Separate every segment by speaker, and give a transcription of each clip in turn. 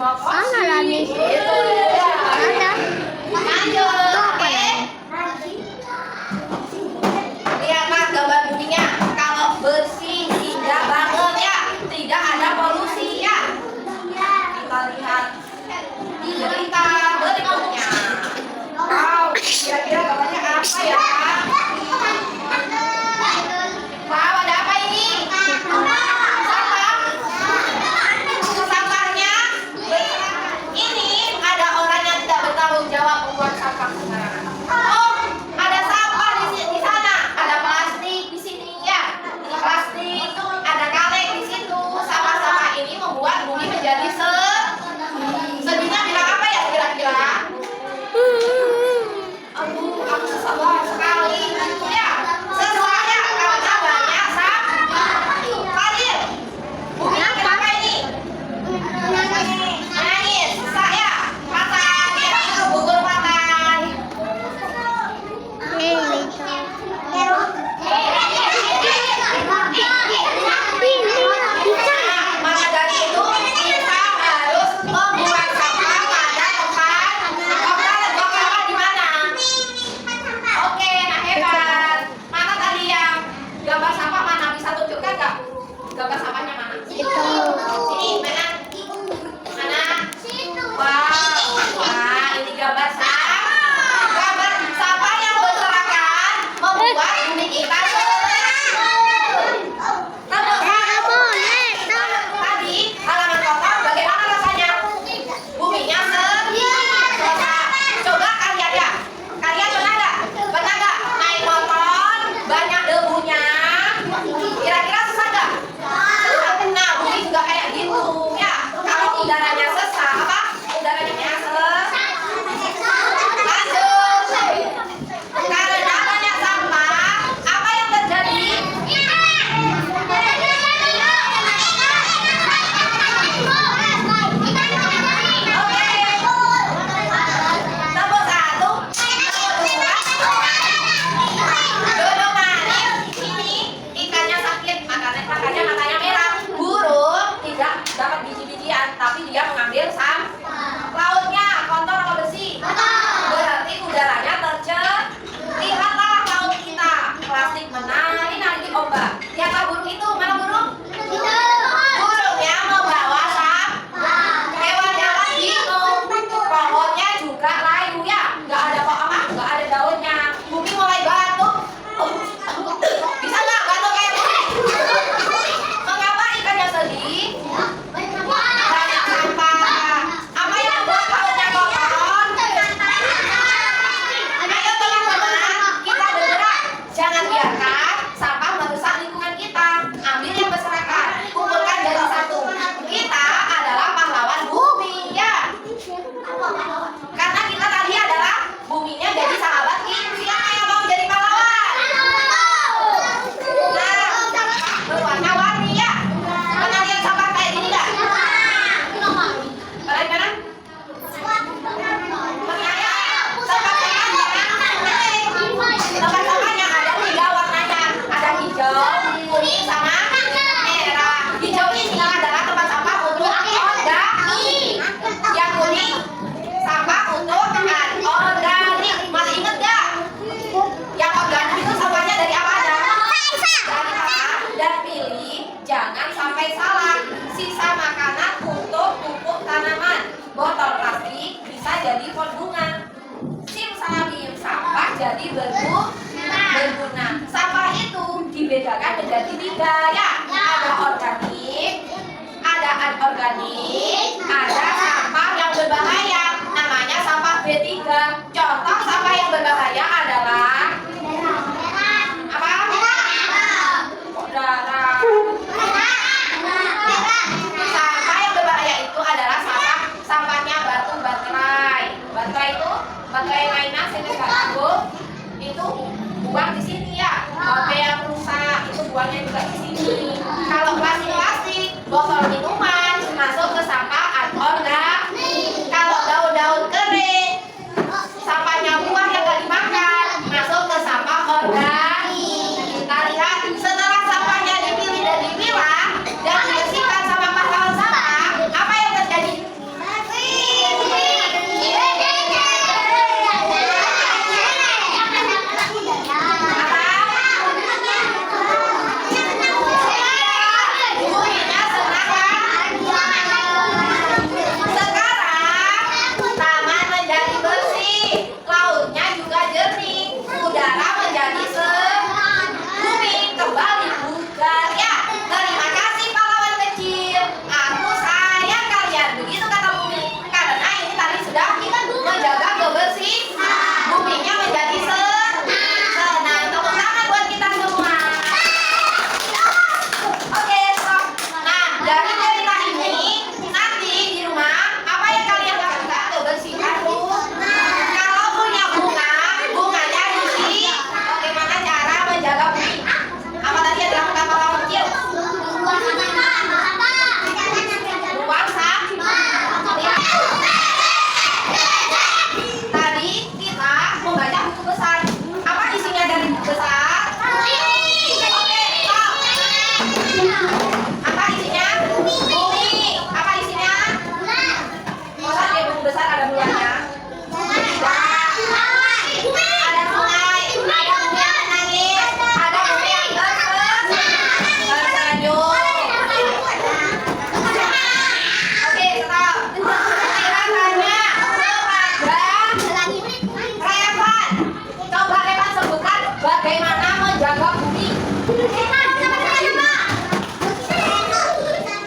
Speaker 1: Mana lagi? Ada.
Speaker 2: Lanjut, oke. Lihat mas gambar buminya. Kalau bersih, indah banget ya. Tidak ada polusi ya. Kita lihat di berita berikutnya. Wow, kira-kira gambarnya apa ya? Wow, ada apa ini? Jawab membuang sampah sembarangan. Oh, ada sampah di menjadi berguna. Sampah itu dibedakan menjadi 3 ya. Ada organik, ada anorganik, ada sampah yang berbahaya. Namanya sampah B3. Contoh sampah yang berbahaya adalah apa? Darah. Sampah yang berbahaya itu adalah sampahnya batu baterai. Baterai mainan sehingga nggak nyambung. Itu buang di sini ya. HP yang rusak itu buangnya juga di sini. Kalau plastik, botol minuman masuk ke sampah anorganik. Kalau daun-daun kering, sampahnya buah yang nggak dimakan masuk ke sampah organik. Kita lihat setelah sampahnya dipilih dan dipilah dan dibersihkan sama pahlawan sampah, apa yang terjadi? Buminya senang kan? Sekarang taman menjadi bersih, lautnya juga jernih, udara menjadi segar, bumi kembali bugar ya. Terima kasih pahlawan kecil, aku sayang kalian. Begitu kata bumi, karena ini tadi sudah menjaga kebersihan, buminya menjadi senang. Tepuk tangan buat kita semua. Oke, stop. Nah, dari cerita ini nanti di rumah apa yang kalian lakukan? Bersihkan kalau punya bunganya diisi. Bagaimana cara menjaga bumi? Apa tadi yang dilakukan pahlawan kecil? Buang sampah. Tadi kita membaca buku besar. Apa isinya dari buku besar? Oke, stop. Apa isinya? Bumi. Apa isinya? Masa di buku besar ada bulannya? Ada sungai, ada bumi yang menangis, ada bumi yang tersenyum. Oke, stop. Silakannya kepada Revan. Coba Revan sebutkan bagaimana menjaga bumi.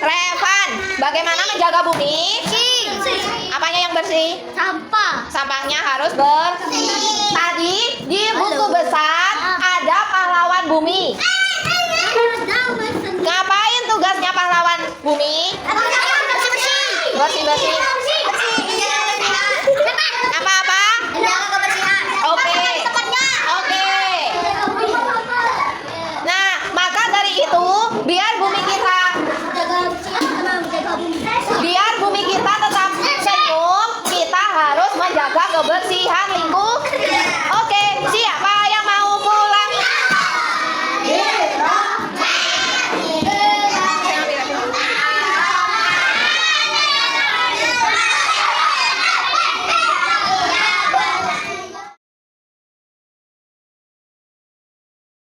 Speaker 2: Revan, bagaimana menjaga bumi? Apanya yang bersih?
Speaker 1: Sampah.
Speaker 2: Sampahnya harus bersih. Tadi di buku besar ada pahlawan bumi. Ngapain tugasnya pahlawan bumi? Bersih-bersih. Apa-apa?